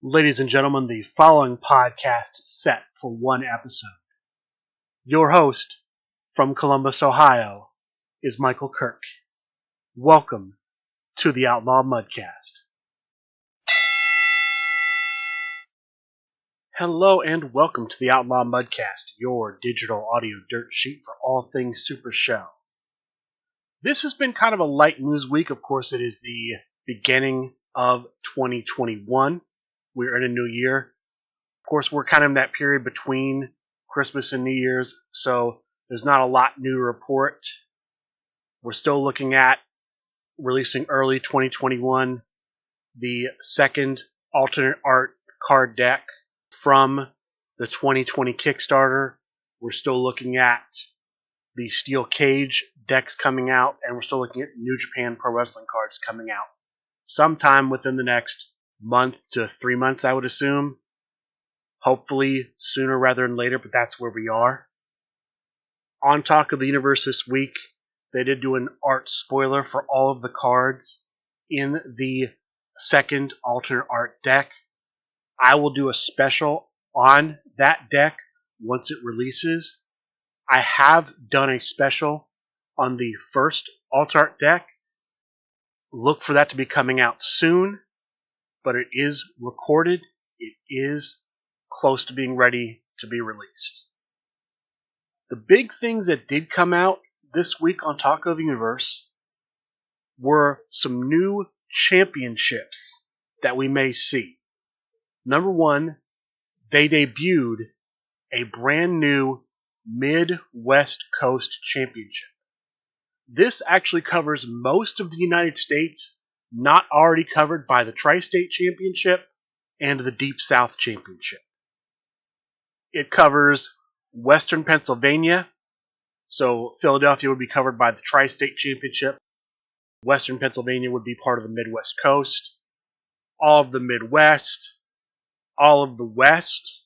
Ladies and gentlemen, the following podcast is set for one episode. Your host from Columbus, Ohio, is Michael Kirk. Welcome to the Outlaw Mudcast. Hello and welcome to the Outlaw Mudcast, your digital audio dirt sheet for all things Super Show. This has been kind of a light news week. Of course, it is the beginning of 2021. We're in a new year. Of course, we're kind of in that period between Christmas and New Year's, so there's not a lot new to report. We're still looking at releasing early 2021 the second alternate art card deck from the 2020 Kickstarter. We're still looking at the Steel Cage decks coming out, and we're still looking at New Japan Pro Wrestling cards coming out sometime within the next month to 3 months, I would assume. Hopefully sooner rather than later, but that's where we are. On Talk of the Universe this week, they did do an art spoiler for all of the cards in the second alternate art deck. I will do a special on that deck once it releases. I have done a special on the first alt art deck. Look for that to be coming out soon, but it is recorded. It is close to being ready to be released. The big things that did come out this week on Talk of the Universe were some new championships that we may see. Number one, they debuted a brand new Mid-West Coast Championship. This actually covers most of the United States, not already covered by the Tri-State Championship and the Deep South Championship. It covers Western Pennsylvania, so Philadelphia would be covered by the Tri-State Championship. Western Pennsylvania would be part of the Midwest Coast. All of the Midwest, all of the West.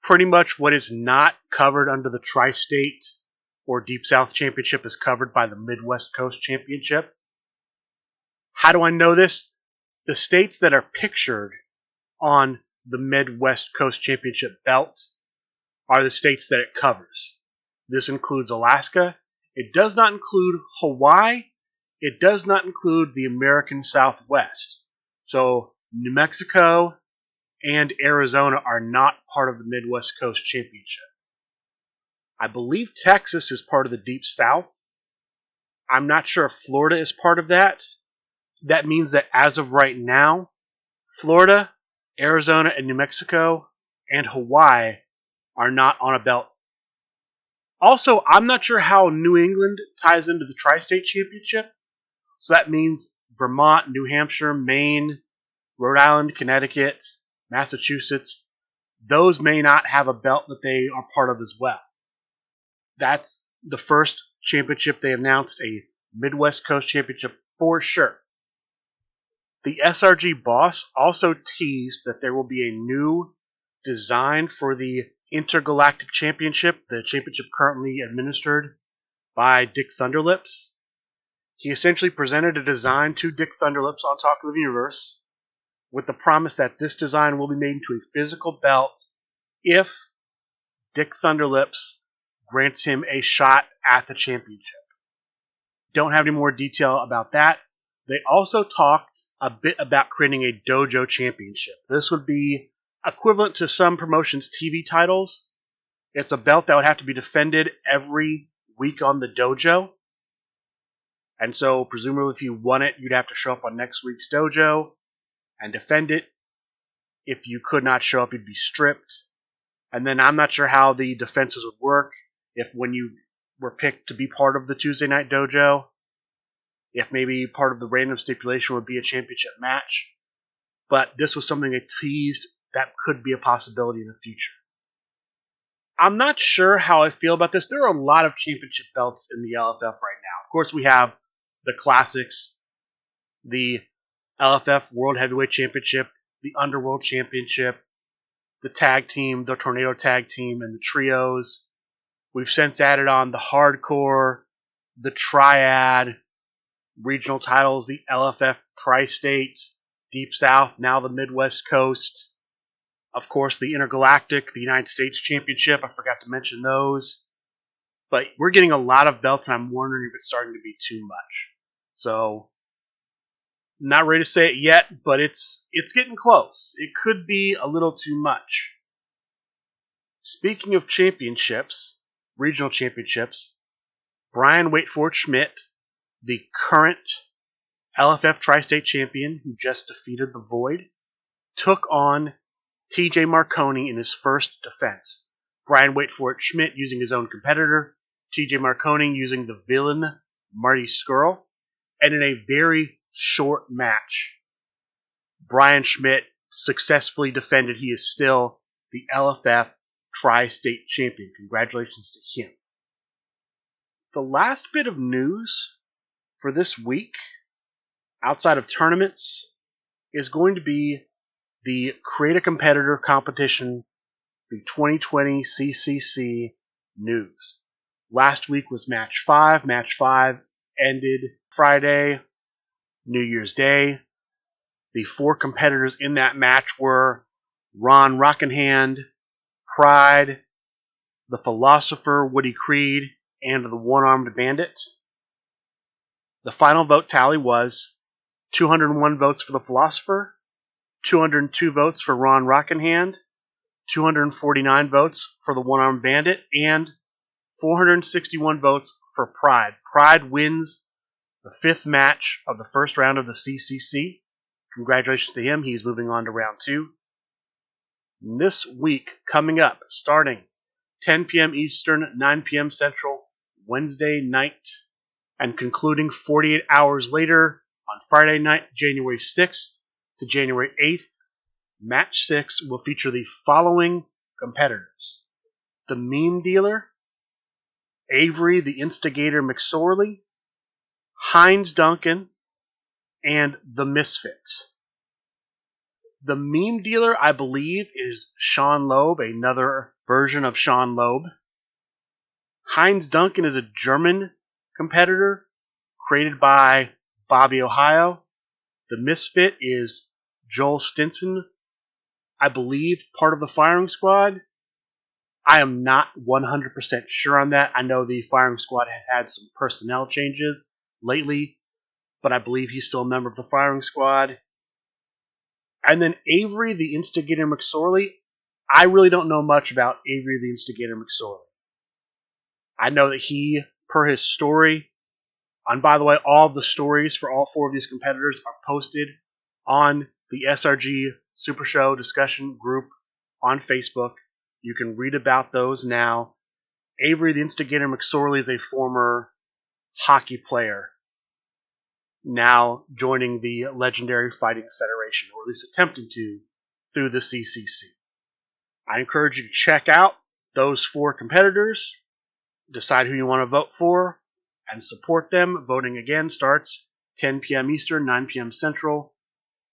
Pretty much what is not covered under the Tri-State or Deep South Championship is covered by the Midwest Coast Championship. How do I know this? The states that are pictured on the Midwest Coast Championship belt are the states that it covers. This includes Alaska. It does not include Hawaii. It does not include the American Southwest. So New Mexico and Arizona are not part of the Midwest Coast Championship. I believe Texas is part of the Deep South. I'm not sure if Florida is part of that. That means that as of right now, Florida, Arizona, and New Mexico, and Hawaii are not on a belt. Also, I'm not sure how New England ties into the Tri-State Championship. So that means Vermont, New Hampshire, Maine, Rhode Island, Connecticut, Massachusetts, those may not have a belt that they are part of as well. That's the first championship they announced, a Midwest Coast Championship for sure. The SRG boss also teased that there will be a new design for the Intergalactic Championship, the championship currently administered by Dick Thunderlips. He essentially presented a design to Dick Thunderlips on Talk of the Universe with the promise that this design will be made into a physical belt if Dick Thunderlips grants him a shot at the championship. Don't have any more detail about that. They also talked a bit about creating a Dojo Championship. This would be equivalent to some promotions' TV titles. It's a belt that would have to be defended every week on the dojo. And so, presumably, if you won it, you'd have to show up on next week's dojo and defend it. If you could not show up, you'd be stripped. And then I'm not sure how the defenses would work. If when you were picked to be part of the Tuesday Night Dojo, if maybe part of the random stipulation would be a championship match. But this was something they teased that could be a possibility in the future. I'm not sure how I feel about this. There are a lot of championship belts in the LFF right now. Of course, we have the classics, the LFF World Heavyweight Championship, the Underworld Championship, the tag team, the Tornado Tag Team, and the trios. We've since added on the Hardcore, the Triad, regional titles, the LFF Tri-State, Deep South, now the Midwest Coast. Of course, the Intergalactic, the United States Championship. I forgot to mention those. But we're getting a lot of belts, and I'm wondering if it's starting to be too much. So, not ready to say it yet, but it's getting close. It could be a little too much. Speaking of championships, regional championships, Brian Waitford Schmidt, the current LFF Tri-State champion who just defeated the Void, took on TJ Marconi in his first defense. Brian Waitford Schmidt using his own competitor, TJ Marconi using the villain Marty Skrull, and in a very short match, Brian Schmidt successfully defended. He is still the LFF Tri-State champion. Congratulations to him. The last bit of news for this week, outside of tournaments, is going to be the Create a Competitor competition, the 2020 CCC news. Last week was Match 5. Match 5 ended Friday, New Year's Day. The 4 competitors in that match were Ron Rockinghand, Pride, the Philosopher Woody Creed, and the One-Armed Bandit. The final vote tally was 201 votes for the Philosopher, 202 votes for Ron Rockinghand, 249 votes for the One-Armed Bandit, and 461 votes for Pride. Pride wins the 5th match of the first round of the CCC. Congratulations to him. He's moving on to round 2. This week, coming up, starting 10 p.m. Eastern, 9 p.m. Central, Wednesday night, and concluding 48 hours later on Friday night, January 6th to January 8th, Match 6 will feature the following competitors: the Meme Dealer, Avery the Instigator McSorley, Heinz Duncan, and the Misfit. The Meme Dealer, I believe, is Sean Loeb, another version of Sean Loeb. Heinz Duncan is a German competitor created by Bobby Ohio. The Misfit is Joel Stinson, I believe, part of the Firing Squad. I am not 100% sure on that. I know the Firing Squad has had some personnel changes lately, but I believe he's still a member of the Firing Squad. And then Avery the Instigator McSorley. I really don't know much about Avery the Instigator McSorley. I know that he, per his story, and by the way, all of the stories for all 4 of these competitors are posted on the SRG Super Show discussion group on Facebook. You can read about those now. Avery the Instigator McSorley is a former hockey player, now joining the Legendary Fighting Federation, or at least attempting to, through the CCC. I encourage you to check out those 4 competitors, decide who you want to vote for, and support them. Voting again starts 10 p.m. Eastern, 9 p.m. Central,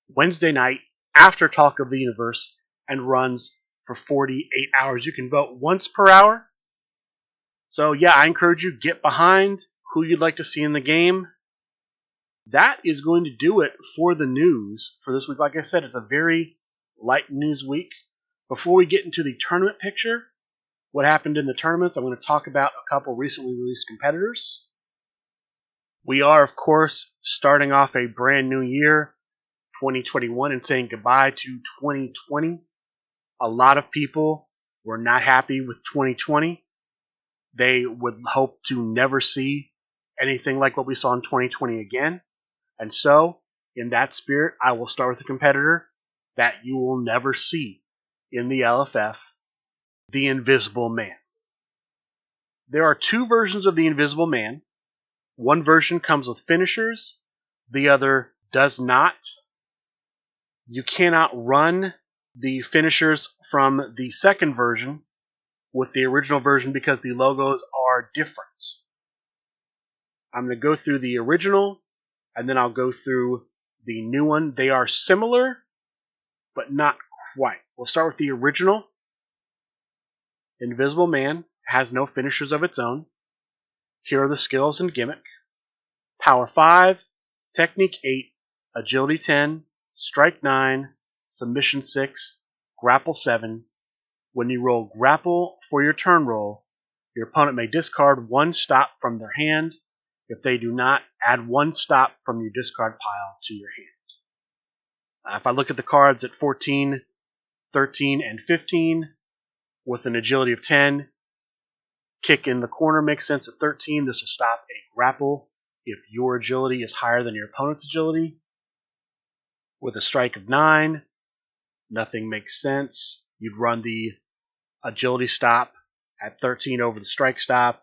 Wednesday night, after Talk of the Universe, and runs for 48 hours. You can vote once per hour. So yeah, I encourage you to get behind who you'd like to see in the game. That is going to do it for the news for this week. Like I said, it's a very light news week. Before we get into the tournament picture, what happened in the tournaments, I'm going to talk about a couple recently released competitors. We are, of course, starting off a brand new year, 2021, and saying goodbye to 2020. A lot of people were not happy with 2020. They would hope to never see anything like what we saw in 2020 again. And so, in that spirit, I will start with a competitor that you will never see in the LFF, the Invisible Man. There are 2 versions of the Invisible Man. One version comes with finishers, the other does not. You cannot run the finishers from the second version with the original version because the logos are different. I'm going to go through the original, and then I'll go through the new one. They are similar, but not quite. We'll start with the original. Invisible Man has no finishers of its own. Here are the skills and gimmick. Power 5, Technique 8, Agility 10, strike 9, submission 6, grapple 7. When you roll grapple for your turn roll, your opponent may discard 1 stop from their hand. If they do not, add 1 stop from your discard pile to your hand. If I look at the cards at 14, 13, and 15, with an agility of 10, kick in the corner makes sense at 13. This will stop a grapple if your agility is higher than your opponent's agility. With a strike of 9, nothing makes sense. You'd run the agility stop at 13 over the strike stop.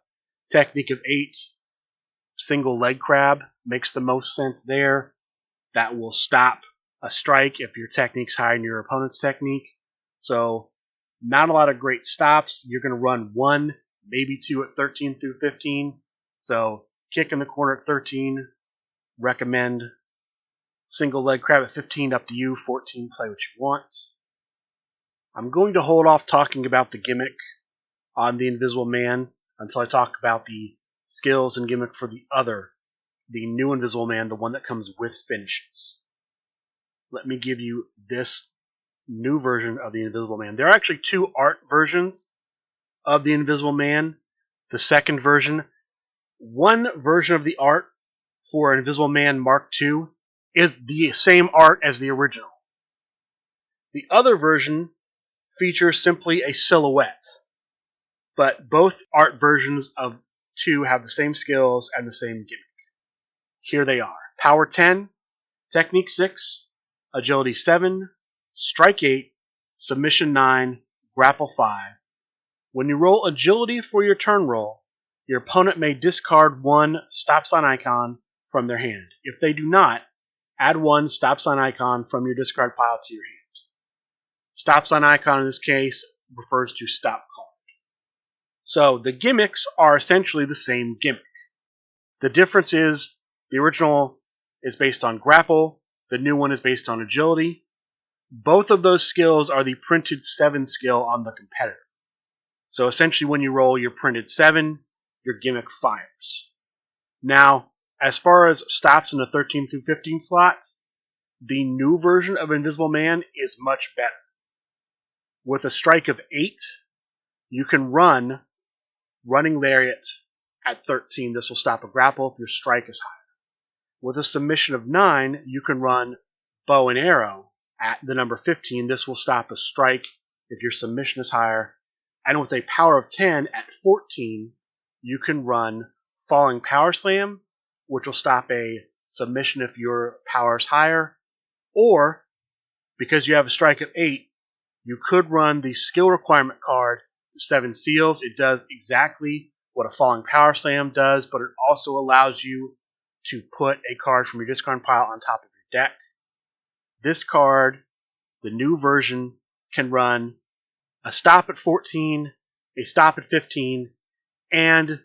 Technique of 8, single leg crab makes the most sense there. That will stop a strike if your technique's higher than your opponent's technique. So not a lot of great stops. You're going to run 1, maybe 2 at 13 through 15. So kick in the corner at 13. Recommend single leg crab at 15, up to you. 14, play what you want. I'm going to hold off talking about the gimmick on the Invisible Man until I talk about the skills and gimmick for the new Invisible Man, the one that comes with finishes. Let me give you this new version of the Invisible Man. There are actually 2 art versions of the Invisible Man. The second version, one version of the art for Invisible Man Mark II is the same art as the original. The other version features simply a silhouette, but both art versions of 2 have the same skills and the same gimmick. Here they are. Power 10, Technique 6, Agility 7, Strike 8, Submission 9, Grapple 5. When you roll Agility for your turn roll, your opponent may discard 1 stop sign icon from their hand. If they do not, add 1 stop sign icon from your discard pile to your hand. Stop sign icon in this case refers to stop card. So the gimmicks are essentially the same gimmick. The difference is the original is based on grapple, the new one is based on agility. Both of those skills are the printed 7 skill on the competitor. So essentially when you roll your printed 7, your gimmick fires. Now, as far as stops in the 13 through 15 slot, the new version of Invisible Man is much better. With a strike of 8, you can run Running Lariat at 13. This will stop a grapple if your strike is higher. With a submission of 9, you can run Bow and Arrow at the number 15. This will stop a strike if your submission is higher. And with a power of 10 at 14, you can run Falling Power Slam, which will stop a submission if your power is higher. Or, because you have a strike of 8, you could run the skill requirement card, the 7 Seals. It does exactly what a Falling Power Slam does, but it also allows you to put a card from your discard pile on top of your deck. This card, the new version, can run a stop at 14, a stop at 15, and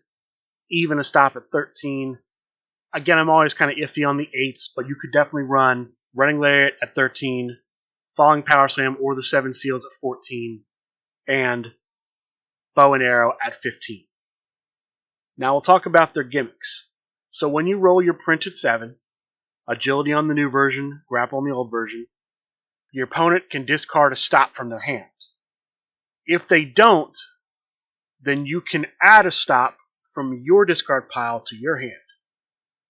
even a stop at 13. Again, I'm always kind of iffy on the 8s, but you could definitely run Running Lariat at 13, Falling Power Slam or the 7 Seals at 14, and Bow and Arrow at 15. Now we'll talk about their gimmicks. So when you roll your printed 7, agility on the new version, grapple on the old version, your opponent can discard a stop from their hand. If they don't, then you can add a stop from your discard pile to your hand.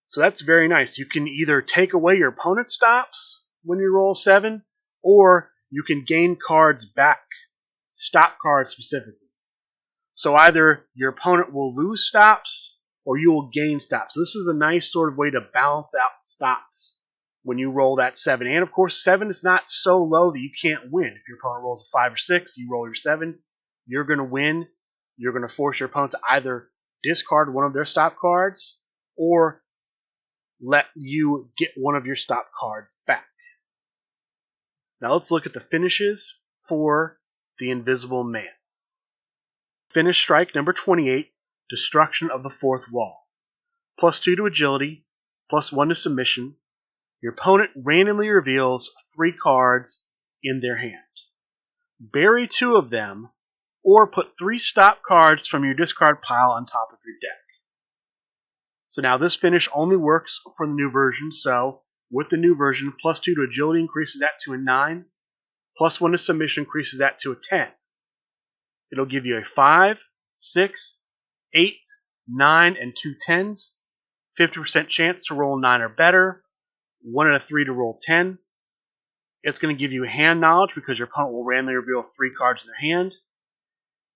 So that's very nice. You can either take away your opponent's stops when you roll 7, or you can gain cards back, stop cards specifically. So either your opponent will lose stops or you will gain stops. So this is a nice sort of way to balance out stops when you roll that 7. And of course, 7 is not so low that you can't win. If your opponent rolls a 5 or 6, you roll your 7, you're going to win. You're going to force your opponent to either discard one of their stop cards or let you get one of your stop cards back. Now let's look at the finishes for the Invisible Man. Finish strike number 28, Destruction of the Fourth Wall. +2 to agility, +1 to submission. Your opponent randomly reveals 3 cards in their hand. Bury 2 of them, or put 3 stop cards from your discard pile on top of your deck. So now this finish only works for the new version, so with the new version, +2 to agility increases that to a 9, +1 to submission increases that to a 10. It'll give you a 5, 6, 8, 9, and 2 10s, 50% chance to roll 9 or better, 1 out of 3 to roll 10. It's going to give you hand knowledge because your opponent will randomly reveal 3 cards in their hand,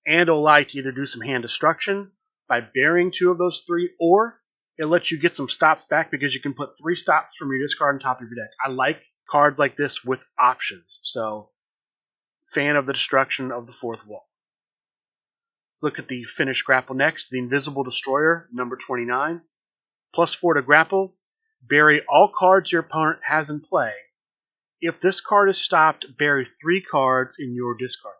and it'll allow you to either do some hand destruction by burying 2 of those 3, or it lets you get some stops back because you can put 3 stops from your discard on top of your deck. I like cards like this with options, so fan of the destruction of the 4th wall. Let's look at the Finish Grapple next. The Invisible Destroyer, number 29. +4 to grapple. Bury all cards your opponent has in play. If this card is stopped, bury 3 cards in your discard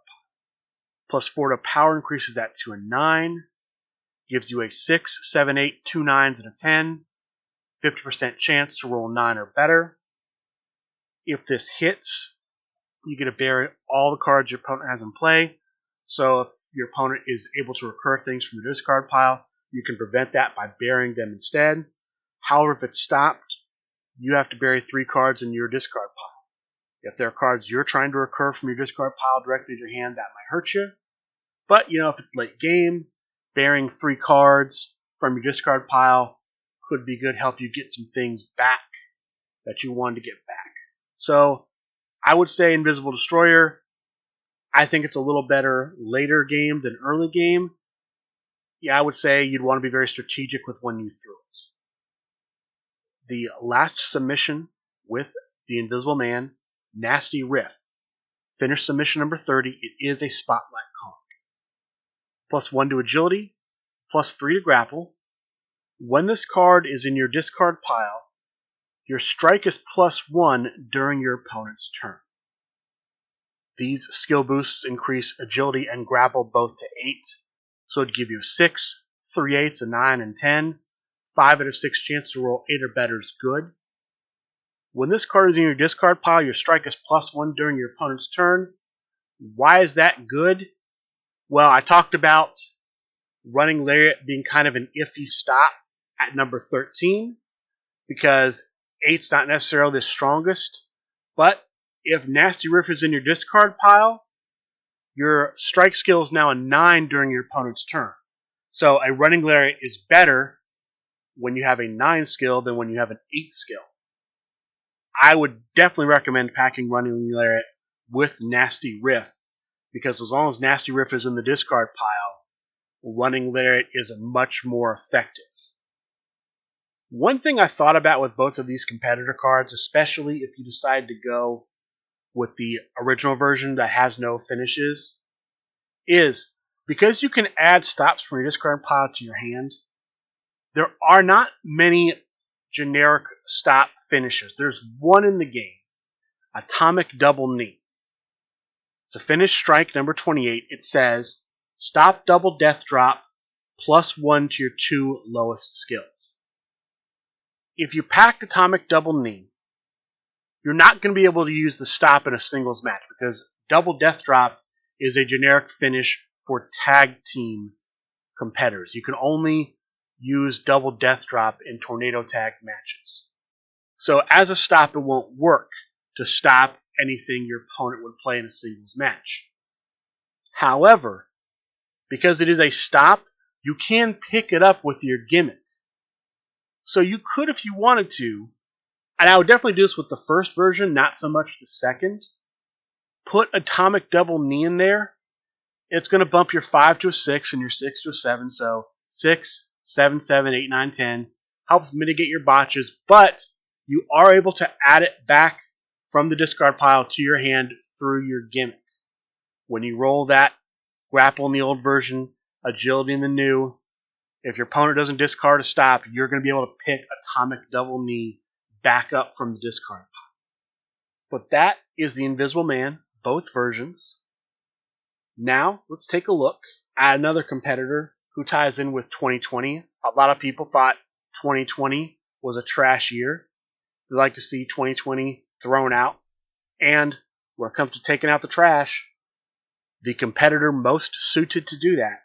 pile. +4 to power increases that to a 9. Gives you a 6, 7, 8, 2 9s, and a 10. 50% chance to roll 9 or better. If this hits, you get to bury all the cards your opponent has in play. So if your opponent is able to recur things from the discard pile, you can prevent that by burying them instead. However, if it's stopped, you have to bury 3 cards in your discard pile. If there are cards you're trying to recur from your discard pile directly to your hand, that might hurt you. But, if it's late game, burying 3 cards from your discard pile could be good, help you get some things back that you wanted to get back. So, I would say Invisible Destroyer. I think it's a little better later game than early game. Yeah, I would say you'd want to be very strategic with when you throw it. The last submission with the Invisible Man, Nasty Riff. Finish submission number 30. It is a spotlight card. +1 to agility, +3 to grapple. When this card is in your discard pile, your strike is +1 during your opponent's turn. These skill boosts increase agility and grapple both to 8. So it'd give you 6, 3 8s, a 9, and 10. 5 out of 6 chance to roll 8 or better is good. When this card is in your discard pile, your strike is +1 during your opponent's turn. Why is that good? Well, I talked about Running Lariat being kind of an iffy stop at number 13 because 8's not necessarily the strongest. But if Nasty Riff is in your discard pile, your strike skill is now a 9 during your opponent's turn. So a Running Lariat is better when you have a 9 skill than when you have an 8 skill. I would definitely recommend packing Running Lariat with Nasty Riff because as long as Nasty Riff is in the discard pile, Running Lariat is much more effective. One thing I thought about with both of these competitor cards, especially if you decide to go with the original version that has no finishes, is because you can add stops from your discard pile to your hand, there are not many generic stop finishes. There's one in the game, Atomic Double Knee. It's a finished strike, number 28. It says, stop double death drop, +1 to your 2 lowest skills. If you pack Atomic Double Knee, you're not going to be able to use the stop in a singles match because double death drop is a generic finish for tag team competitors. You can only use double death drop in tornado tag matches. So as a stop, it won't work to stop anything your opponent would play in a singles match. However, because it is a stop, you can pick it up with your gimmick. So you could, if you wanted to, and I would definitely do this with the first version, not so much the second, put Atomic Double Knee in there. It's going to bump your 5 to a 6 and your 6 to a 7. So 6, 7, 7, 8, 9, 10 helps mitigate your botches, but you are able to add it back from the discard pile to your hand through your gimmick. When you roll that grapple in the old version, agility in the new, if your opponent doesn't discard a stop, you're going to be able to pick Atomic Double Knee back up from the discard pile. But that is the Invisible Man, both versions. Now, let's take a look at another competitor who ties in with 2020. A lot of people thought 2020 was a trash year. They like to see 2020 thrown out. And when it comes to taking out the trash, the competitor most suited to do that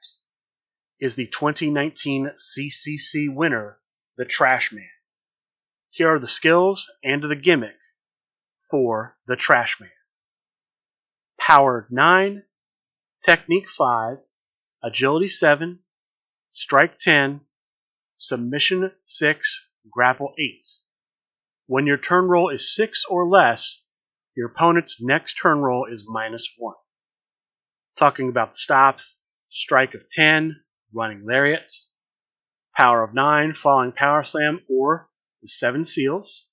is the 2019 CCC winner, the Trashman. Here are the skills and the gimmick for the Trashman. Power 9, Technique 5, Agility 7, Strike 10, Submission 6, Grapple 8. When your turn roll is 6 or less, your opponent's next turn roll is -1. Talking about the stops, Strike of 10, Running Lariat, Power of 9, Falling Power Slam, or the 7 Seals.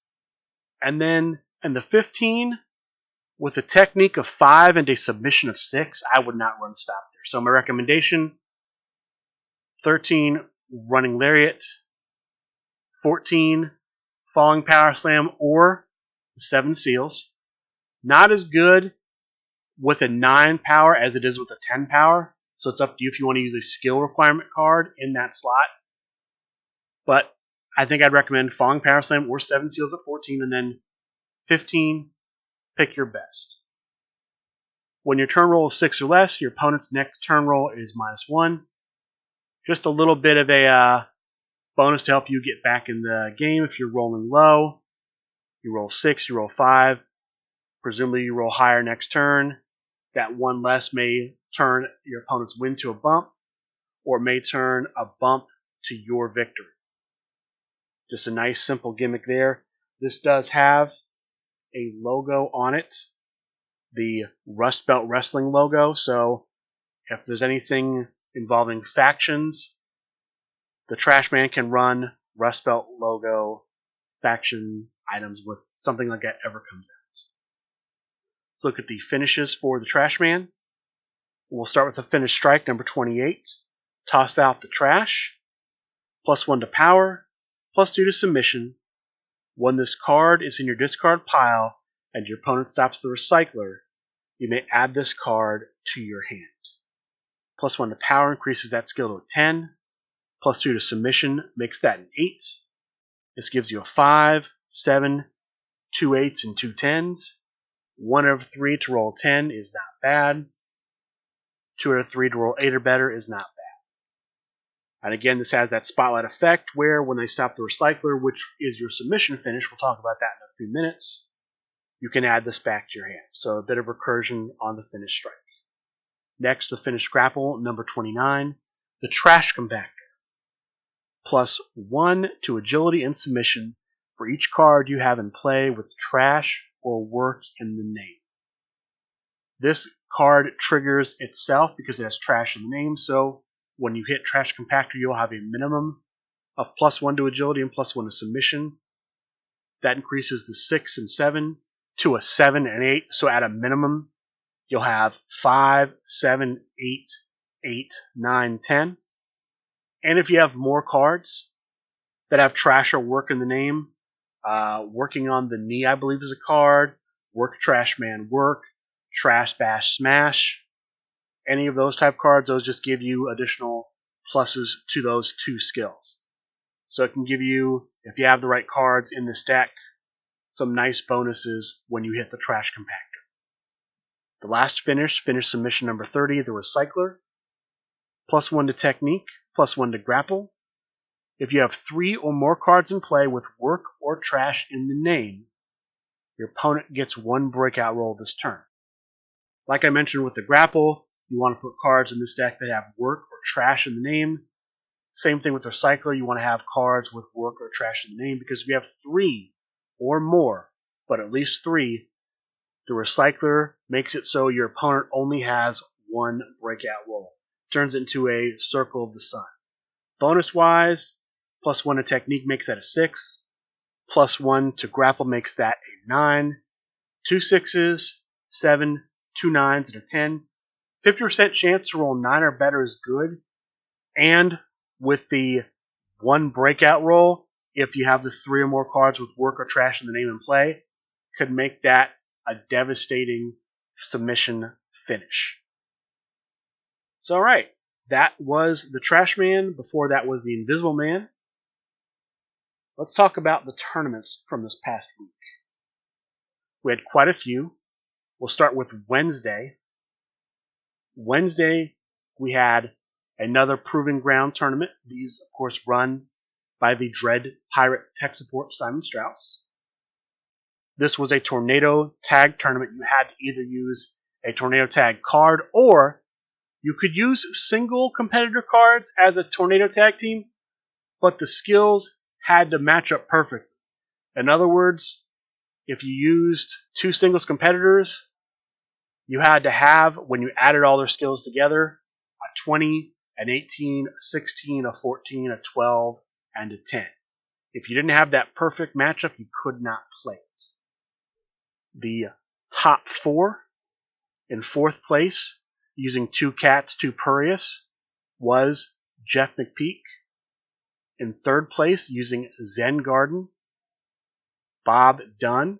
And then in the 15, with a technique of 5 and a submission of 6, I would not run stop there. So my recommendation, 13, Running Lariat, 14, Falling Power Slam, or the 7 Seals. Not as good with a 9 power as it is with a 10 power. So it's up to you if you want to use a skill requirement card in that slot. But I think I'd recommend Falling Power Slam or 7 Seals at 14, and then 15, pick your best. When your turn roll is 6 or less, your opponent's next turn roll is -1. Just a little bit of a bonus to help you get back in the game if you're rolling low. You roll 6, you roll 5. Presumably you roll higher next turn. That one less may turn your opponent's win to a bump, or may turn a bump to your victory. Just a nice simple gimmick there. This does have a logo on it, the Rust Belt Wrestling logo, so if there's anything involving factions, the Trashman can run Rust Belt logo faction items with something like that ever comes out. Let's look at the finishes for the Trashman. We'll start with the finish strike, number 28. Toss out the trash. +1 to power. +2 to submission. When this card is in your discard pile and your opponent stops the recycler, you may add this card to your hand. +1 to power increases that skill to a 10. +2 to submission makes that an 8. This gives you a 5, 7, 2 8s, and 2 10s. 1 out of 3 to roll 10 is not bad. 2 out of 3 to roll 8 or better is not bad. And again, this has that spotlight effect where when they stop the recycler, which is your submission finish, we'll talk about that in a few minutes, you can add this back to your hand. So a bit of recursion on the finish strike. Next, the finish grapple, number 29, the trash compactor. +1 to agility and submission for each card you have in play with trash or work in the name. This card triggers itself because it has trash in the name, so when you hit Trash Compactor, you'll have a minimum of +1 to agility and +1 to submission. That increases the 6 and 7 to a 7 and 8, so at a minimum, you'll have 5, 7, 8, 8, 9, 10. And if you have more cards that have trash or work in the name, working on the knee, I believe, is a card, work Trashman work, trash bash smash, any of those type cards, those just give you additional pluses to those 2 skills. So it can give you, if you have the right cards in this deck, some nice bonuses when you hit the Trash Compactor. The last finish submission number 30, the Recycler. +1 to technique, +1 to grapple. If you have 3 or more cards in play with work or trash in the name, your opponent gets 1 breakout roll this turn. Like I mentioned with the grapple, you want to put cards in this deck that have work or trash in the name. Same thing with Recycler, you want to have cards with work or trash in the name, because if you have 3 or more, but at least 3, the Recycler makes it so your opponent only has 1 breakout roll. Turns it into a Circle of the Sun. Bonus-wise, +1 to technique makes that a 6. +1 to grapple makes that a 9. 2 6s, 7, 2 9s, and a 10. 50% chance to roll 9 or better is good. And with the 1 breakout roll, if you have the 3 or more cards with work or trash in the name in play, could make that a devastating submission finish. So, alright, that was the Trashman. Before that was the Invisible Man. Let's talk about the tournaments from this past week. We had quite a few. We'll start with Wednesday. Wednesday, we had another Proving Ground tournament. These, of course, run by the Dread Pirate tech support Simon Strauss. This was a tornado tag tournament. You had to either use a tornado tag card, or you could use single competitor cards as a tornado tag team, but the skills had to match up perfectly. In other words, if you used two singles competitors, you had to have, when you added all their skills together, a 20, an 18, a 16, a 14, a 12, and a 10. If you didn't have that perfect matchup, you could not play it. The top four in fourth place, using 2 cats, 2 Purius, was Jeff McPeak. In third place, using Zen Garden, Bob Dunn.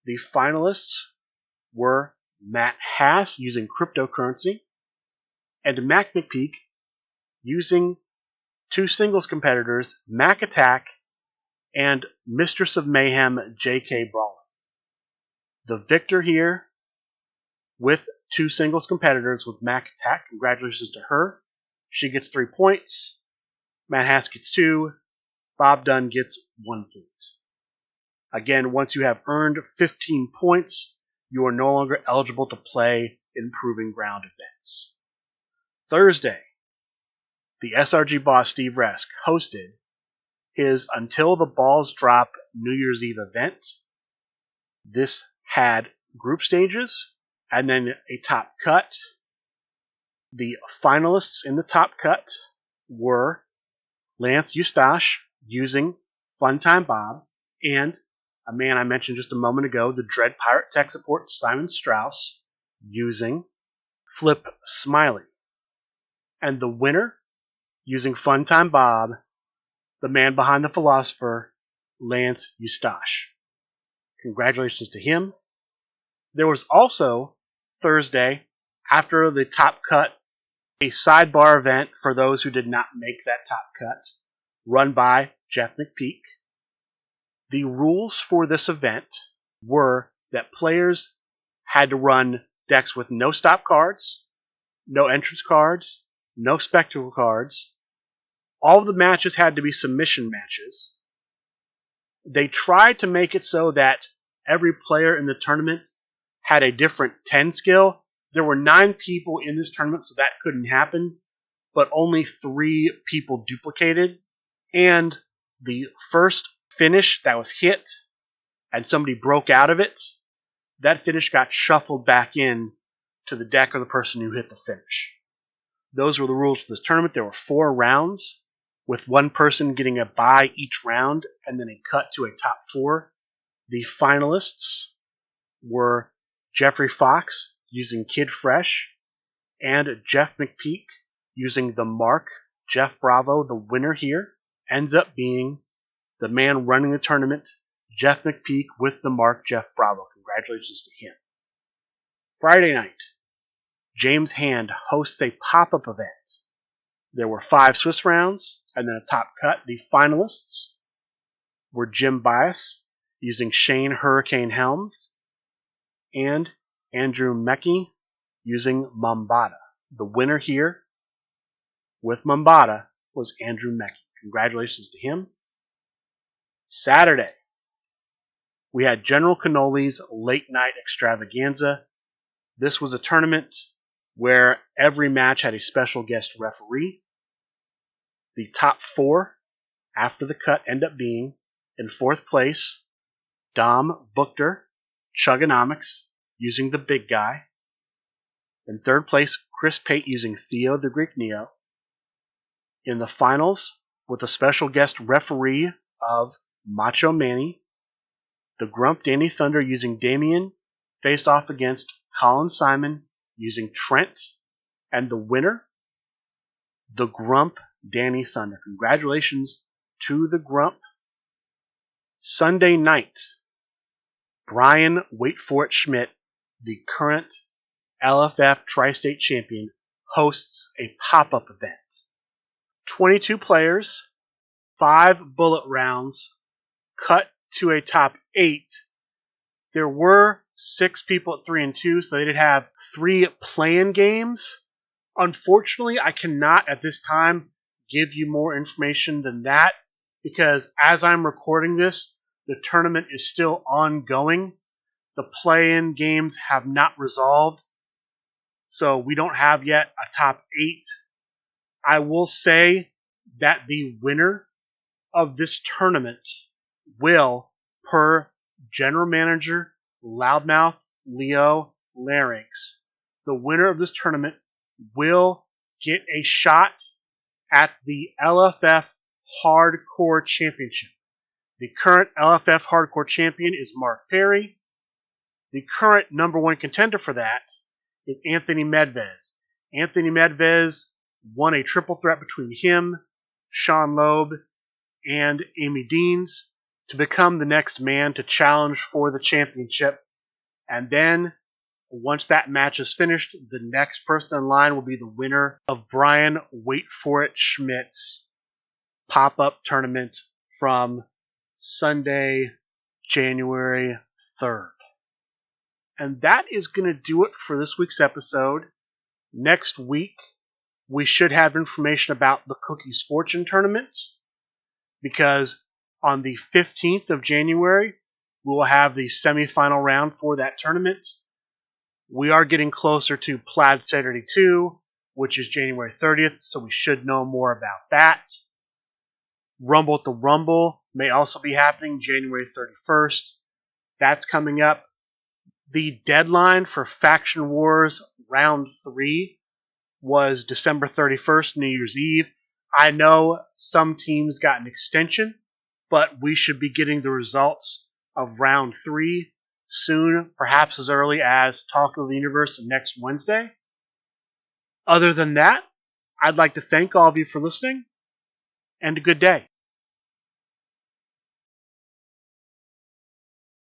The finalists were Matt Hass using cryptocurrency, and Mac McPeak using 2 singles competitors, Mac Attack and Mistress of Mayhem, J.K. Brawler. The victor here with 2 singles competitors was Mac Attack. Congratulations to her. She gets 3 points. Matt Hass gets 2. Bob Dunn gets 1 point. Again, once you have earned 15 points, you are no longer eligible to play in Proving Ground events. Thursday, the SRG boss Steve Resk hosted his Until the Balls Drop New Year's Eve event. This had group stages and then a top cut. The finalists in the top cut were Lance Eustache using Funtime Bob and a man I mentioned just a moment ago, the Dread Pirate tech support Simon Strauss using Flip Smiley. And the winner, using Funtime Bob, the man behind the Philosopher, Lance Eustache. Congratulations to him. There was also, Thursday, after the top cut, a sidebar event for those who did not make that top cut, run by Jeff McPeak. The rules for this event were that players had to run decks with no stop cards, no entrance cards, no spectacle cards. All of the matches had to be submission matches. They tried to make it so that every player in the tournament had a different 10 skill. There were 9 people in this tournament, so that couldn't happen, but only 3 people duplicated. And the first finish that was hit and somebody broke out of it, that finish got shuffled back in to the deck of the person who hit the finish. Those were the rules for this tournament. There were 4 rounds, with one person getting a bye each round, and then a cut to a top 4. The finalists were Jeffrey Fox using Kid Fresh, and Jeff McPeak using the Mark Jeff Bravo. The winner here ends up being the man running the tournament, Jeff McPeak, with the Mark Jeff Bravo. Congratulations to him. Friday night, James Hand hosts a pop-up event. There were 5 Swiss rounds, and then a top cut. The finalists were Jim Bias using Shane Hurricane Helms, and Andrew Mecki using Mambata. The winner here with Mambata was Andrew Mecki. Congratulations to him. Saturday, we had General Cannoli's Late Night Extravaganza. This was a tournament where every match had a special guest referee. The top 4 after the cut end up being, in 4th place, Dom Buchter, Chugonomics, using the Big Guy. In 3rd place, Chris Pate using Theo the Greek Neo. In the finals, with a special guest referee of Macho Manny, the Grump Danny Thunder using Damien faced off against Colin Simon using Trent, and the winner, the Grump Danny Thunder. Congratulations to the Grump. Sunday night, Brian Wait For It Schmidt, the current LFF Tri-State Champion, hosts a pop-up event. 22 players, 5 bullet rounds, cut to a top 8. There were 6 people at 3 and 2, so they did have 3 play-in games. Unfortunately, I cannot at this time give you more information than that. because as I'm recording this, the tournament is still ongoing. The play-in games have not resolved, so we don't have yet a top 8. I will say that the winner of this tournament will, per General Manager Loudmouth Leo Larynx, the winner of this tournament will get a shot at the LFF Hardcore Championship. The current LFF Hardcore Champion is Mark Perry. The current number 1 contender for that is Anthony Medvez. Anthony Medvez won a triple threat between him, Sean Loeb, and Amy Deans to become the next man to challenge for the championship. And then, once that match is finished, the next person in line will be the winner of Brian Wait For It Schmidt's pop-up tournament from Sunday, January 3rd. And that is going to do it for this week's episode. Next week, we should have information about the Cookies Fortune tournament, because on the 15th of January, we will have the semifinal round for that tournament. We are getting closer to Plaid Saturday 2, which is January 30th, so we should know more about that. Rumble at the Rumble may also be happening January 31st. That's coming up. The deadline for Faction Wars Round 3 was December 31st, New Year's Eve. I know some teams got an extension, but we should be getting the results of Round 3 soon, perhaps as early as Talk of the Universe next Wednesday. Other than that, I'd like to thank all of you for listening, and a good day.